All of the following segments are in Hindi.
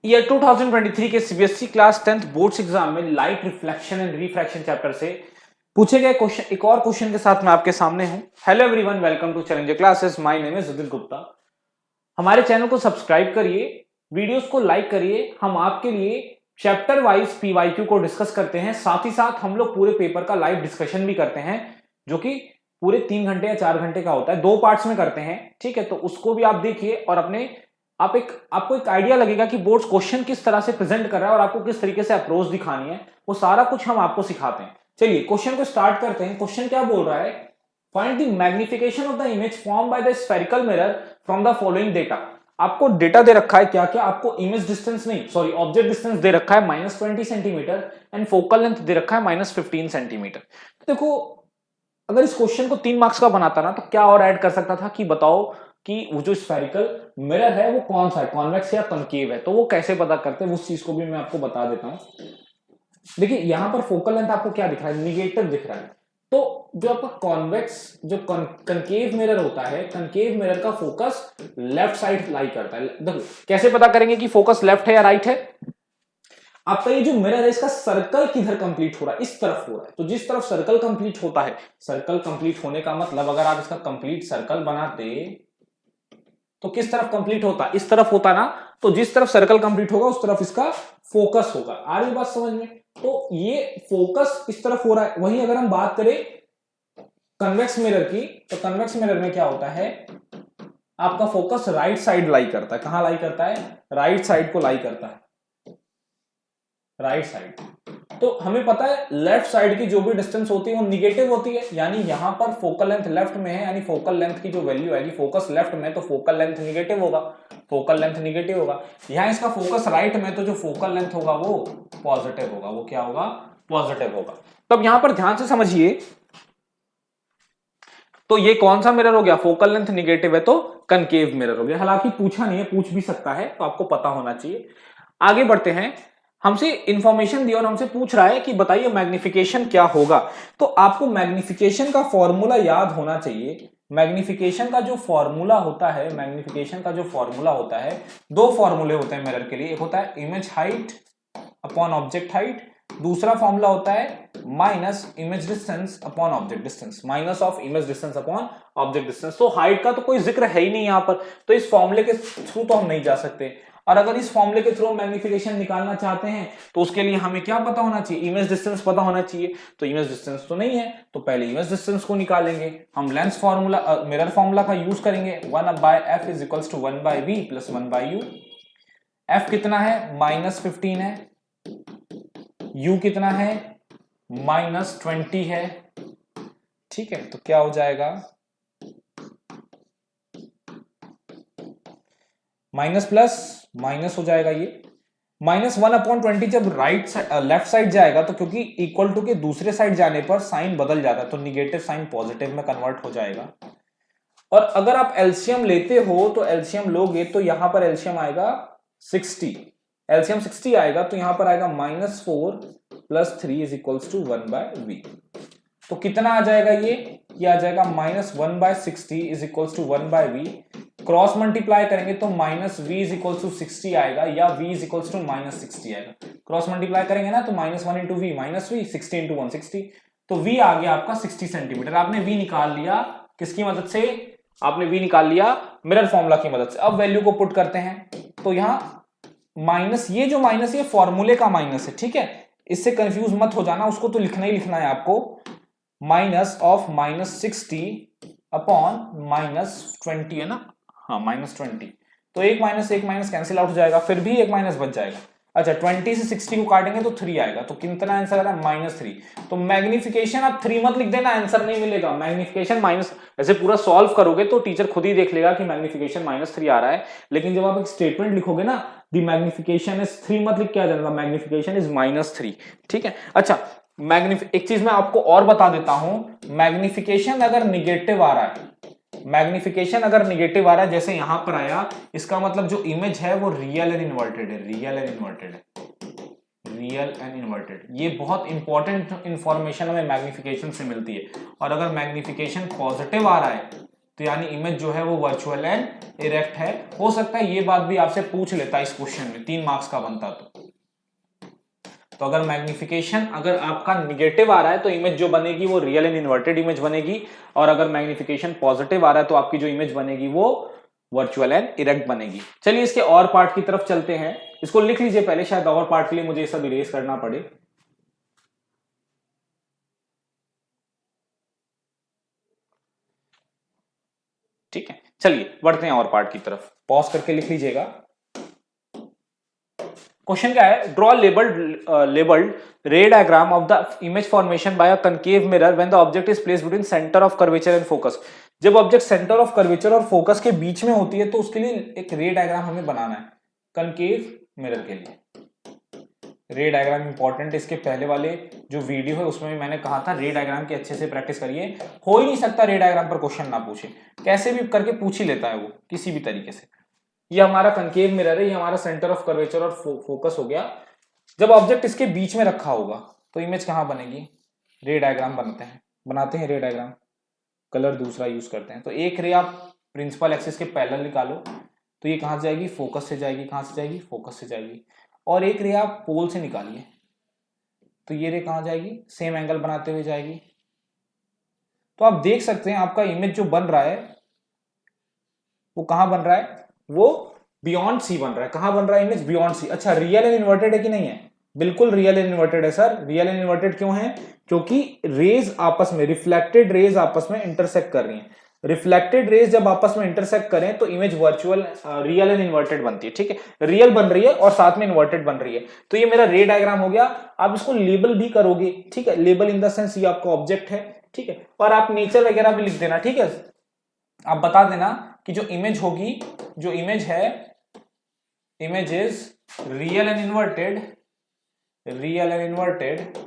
ईयर 2023 के CBSE class 10th boards exam में light reflection and refraction chapter से पूछे गए क्वेश्चन, एक और क्वेश्चन के साथ मैं आपके सामने हूं। Hello everyone, welcome to challenger classes. My name is Udit Gupta. हमारे चैनल को सब्सक्राइब करिए, वीडियोस को लाइक करिए। हम आपके लिए चैप्टर वाइज पीवाईक्यू को डिस्कस करते हैं, साथ ही साथ हम लोग पूरे पेपर का लाइव डिस्कशन भी करते हैं, जो कि पूरे 3 घंटे या 4 घंटे का होता है। 2 पार्ट्स में करते हैं, ठीक है। तो उसको भी आप देखिए और आपको एक आइडिया लगेगा कि बोर्ड्स क्वेश्चन किस तरह से प्रेजेंट कर रहा है और आपको किस तरीके से अप्रोच दिखानी है। वो सारा कुछ हम आपको सिखाते हैं। चलिए क्वेश्चन को स्टार्ट करते हैं। क्वेश्चन क्या बोल रहा है? Find the magnification of the image form by the spherical mirror from the following data. आपको डेटा दे रखा है, क्या क्या? आपको इमेज डिस्टेंस नहीं, सॉरी, ऑब्जेक्ट डिस्टेंस दे रखा है -20 सेंटीमीटर एंड फोकल लेंथ दे रखा है -15 सेंटीमीटर। देखो, अगर इस क्वेश्चन को 3 मार्क्स का बनाता ना, तो क्या और ऐड कर सकता था कि बताओ कि वो जो स्फेरिकल मिरर है वो कौन सा है, कॉन्वेक्स या कॉनकेव है। तो वो कैसे पता करते हैं, उस चीज को भी मैं आपको बता देता हूं। देखिए यहां पर फोकल लेंथ आपको क्या दिख रहा है? निगेटिव दिख रहा है। तो जो आपका कॉन्वेक्स, जो कनकेव मिरर होता है, कनकेव मिरर का फोकस लेफ्ट साइड लाई करता है। देखो कैसे पता करेंगे कि फोकस लेफ्ट है या राइट है? आपका ये जो मिरर है, इसका सर्कल किधर कंप्लीट हो रहा है? इस तरफ हो रहा है। तो जिस तरफ सर्कल कंप्लीट होता है, सर्कल कंप्लीट होने का मतलब अगर आप इसका कंप्लीट सर्कल बनाते तो किस तरफ कंप्लीट होता? इस तरफ होता ना। तो जिस तरफ सर्कल कंप्लीट होगा उस तरफ इसका फोकस होगा। आ रही बात समझ में? तो ये फोकस इस तरफ हो रहा है। वहीं अगर हम बात करें कन्वेक्स मिरर की, तो कन्वेक्स मिरर में क्या होता है? आपका फोकस राइट साइड लाई करता है। कहां लाई करता है? राइट साइड को लाई करता है, राइट साइड। तो हमें पता है लेफ्ट साइड की जो भी डिस्टेंस होती है वो निगेटिव होती है, यानी यहां पर फोकल लेंथ लेफ्ट में है, यानी फोकल लेंथ की जो वैल्यू आएगी, फोकस लेफ्ट में, तो फोकल लेंथ निगेटिव होगा। फोकल लेंथ निगेटिव होगा। यहां इसका फोकस राइट में, तो जो फोकल लेंथ होगा वो पॉजिटिव होगा। वो क्या होगा? पॉजिटिव होगा। तब यहां पर ध्यान से समझिए, तो ये कौन सा मिरर हो गया? फोकल लेंथ निगेटिव है तो कनकेव मिरर हो गया। हालांकि पूछा नहीं है, पूछ भी सकता है, तो आपको पता होना चाहिए। आगे बढ़ते हैं। हमसे इंफॉर्मेशन दी और हमसे पूछ रहा है कि बताइए मैग्निफिकेशन क्या होगा। तो आपको मैग्निफिकेशन का फॉर्मूला याद होना चाहिए। मैग्निफिकेशन का जो फॉर्मूला होता है, मैग्निफिकेशन का जो फॉर्मूला होता है, 2 फॉर्मूले होते हैं मिरर के लिए। एक होता है image height upon object height, दूसरा फॉर्मूला होता है minus image distance upon object distance, minus of image distance upon object distance. तो हाइट का तो कोई जिक्र है ही नहीं यहां पर, तो इस फॉर्मूले के थ्रू तो हम नहीं जा सकते। और अगर इस फॉर्मूले के थ्रू मैग्निफिकेशन निकालना चाहते हैं तो उसके लिए हमें क्या पता होना चाहिए? इमेज डिस्टेंस पता होना चाहिए। तो इमेज डिस्टेंस तो नहीं है, तो पहले इमेज डिस्टेंस को निकालेंगे। हम लेंस फॉर्मूला, मिरर फॉर्मूला का यूज करेंगे। 1/f is equals to 1/v plus 1/u। f कितना है? -15 है। u कितना है? -20 है। ठीक है, तो क्या हो जाएगा? माइनस प्लस माइनस हो जाएगा ये। -1/20 जब लेफ्ट साइड जाएगा, तो क्योंकि इक्वल टू के दूसरे साइड जाने पर साइन बदल जाता है, तो निगेटिव साइन पॉजिटिव में कन्वर्ट हो जाएगा। और अगर आप एलसीएम लेते हो, तो एलसीएम लोगे तो यहां पर एलसीएम आएगा 60। एलसीएम 60 आएगा, तो यहां पर आएगा -4 + 3 इज इक्वल्स टू 1/v। तो कितना आ जाएगा ये आ जाएगा -1/60 is equals to 1/v। Cross multiply करेंगे तो -v इज इक्वल्स टू 60 आएगा, या v इज इक्वल्स टू -60 आएगा। क्रॉस मल्टीप्लाई करेंगे ना, तो -1 × v -v, 60 × 160। तो v आ गया आपका 60 सेंटीमीटर। आपने v निकाल लिया किसकी मदद से? आपने v निकाल लिया मिरर फॉर्मूला की मदद से। अब वैल्यू को पुट करते हैं, तो यहां माइनस, ये जो माइनस, ये फॉर्मूले का माइनस है, ठीक है। इससे कंफ्यूज मत हो जाना, उसको तो लिखना ही लिखना है आपको। माइनस ऑफ -60 अपॉन -20 है ना? हाँ, -20। तो एक माइनस कैंसिल आउट हो जाएगा, फिर भी एक माइनस बच जाएगा। अच्छा, 20 से 60 को काटेंगे तो 3 आएगा। तो कितना आंसर आ रहा है? -3। तो मैग्निफिकेशन आप 3 मत लिख देना, आंसर नहीं मिलेगा। मैग्निफिकेशन माइनस, ऐसे पूरा सॉल्व करोगे तो टीचर खुद ही देख लेगा कि मैग्निफिकेशन -3 आ रहा है। लेकिन जब आप एक स्टेटमेंट लिखोगे ना, द मैग्निफिकेशन इज 3 मत लिख के आ जाएगा, मैग्निफिकेशन इज -3। ठीक है। अच्छा, एक चीज मैं आपको और बता देता हूं। मैग्निफिकेशन अगर निगेटिव आ रहा है, मैग्निफिकेशन अगर निगेटिव आ रहा है, जैसे यहां पर आया, इसका मतलब जो इमेज है वो रियल एंड इन्वर्टेड है। रियल एंड इन्वर्टेड है, रियल एंड इन्वर्टेड। ये बहुत इंपॉर्टेंट इंफॉर्मेशन हमें मैग्निफिकेशन से मिलती है। और अगर मैग्निफिकेशन पॉजिटिव आ रहा है, तो यानी इमेज जो है वो वर्चुअल एंड इरेक्ट है। हो सकता है ये बात भी आपसे पूछ लेता इस क्वेश्चन में, 3 मार्क्स का बनता तो अगर मैग्निफिकेशन अगर आपका निगेटिव आ रहा है तो इमेज जो बनेगी वो रियल एंड इन्वर्टेड इमेज बनेगी, और अगर मैग्निफिकेशन पॉजिटिव आ रहा है तो आपकी जो इमेज बनेगी वो वर्चुअल एंड इरेक्ट बनेगी। चलिए इसके और पार्ट की तरफ चलते हैं। इसको लिख लीजिए पहले, शायद और पार्ट के लिए मुझे सब इरेज करना पड़े। ठीक है, चलिए बढ़ते हैं और पार्ट की तरफ। पॉज करके लिख लीजिएगा। क्वेश्चन क्या है, ड्रॉ लेबल्ड रे diagram of the image formation by a concave mirror when the object is placed between centre of curvature and focus. जब ऑब्जेक्ट सेंटर ऑफ कर्वेचर और फोकस के बीच में होती है तो उसके लिए एक रे डायग्राम हमें बनाना है कनकेव मिरर के लिए। रे डायग्राम इंपॉर्टेंट, इसके पहले वाले जो वीडियो है उसमें भी मैंने कहा था रे डायग्राम की अच्छे से प्रैक्टिस करिए। हो ही नहीं सकता रे डायग्राम पर क्वेश्चन ना पूछे, कैसे भी करके पूछ ही लेता है वो किसी भी तरीके से। ये हमारा कनकेव मिरर है, ये हमारा सेंटर ऑफ कर्वेचर और फोकस हो गया। जब ऑब्जेक्ट इसके बीच में रखा होगा तो इमेज कहां बनेगी, रे डायग्राम बनाते हैं रे डायग्राम। कलर दूसरा यूज करते हैं। तो एक रे आप प्रिंसिपल एक्सिस के पैरेलल निकालो तो ये कहां से जाएगी, फोकस से जाएगी। कहां से जाएगी, फोकस से जाएगी। और एक रे आप पोल से निकालिए तो ये रे कहां जाएगी, सेम एंगल बनाते हुए जाएगी। तो आप देख सकते हैं आपका इमेज जो बन रहा है वो कहां बन रहा है, वो बियॉन्ड सी बन रहा है। कहां बन रहा है इमेज, बियॉन्ड सी। अच्छा, रियल एंड इन्वर्टेड है कि नहीं है, बिल्कुल रियल एंड इन्वर्टेड है सर। रियल एंड इन्वर्टेड क्यों है, क्योंकि रेज आपस में, रिफ्लेक्टेड रेज आपस में इंटरसेक्ट कर रही हैं। रिफ्लेक्टेड रेज जब आपस में इंटरसेक्ट करें तो image virtual real and inverted बनती है। ठीक है, रियल बन रही है और साथ में इन्वर्टेड बन रही है। तो ये मेरा रे डायग्राम हो गया। आप इसको लेबल भी करोगे, ठीक है, लेबल इन द सेंस ये आपका ऑब्जेक्ट है, ठीक है, और आप नेचर वगैरह भी लिख देना। ठीक है, आप बता देना कि जो इमेज होगी, जो इमेज है, image is real and inverted, real and inverted,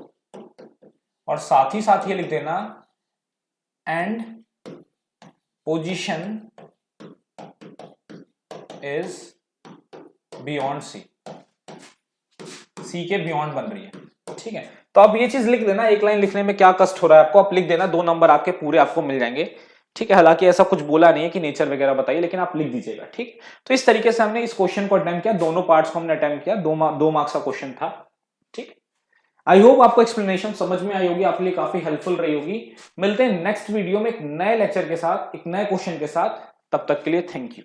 और साथ ही साथ ये लिख देना and position is beyond C, C के बियॉन्ड बन रही है। ठीक है, तो आप ये चीज लिख देना। एक लाइन लिखने में क्या कष्ट हो रहा है आपको, आप लिख देना, 2 नंबर आपके पूरे आपको मिल जाएंगे। ठीक है, हालांकि ऐसा कुछ बोला नहीं है कि नेचर वगैरह बताइए, लेकिन आप लिख दीजिएगा। ठीक, तो इस तरीके से हमने इस क्वेश्चन को अटेम्प्ट किया, दोनों पार्ट्स को हमने अटेम्प्ट किया। 2 मार्क्स का क्वेश्चन था। ठीक, आई होप आपको एक्सप्लेनेशन समझ में आई होगी, आपके लिए काफी हेल्पफुल रही होगी। मिलते हैं नेक्स्ट वीडियो में एक नए लेक्चर के साथ, एक नए क्वेश्चन के साथ। तब तक के लिए थैंक यू।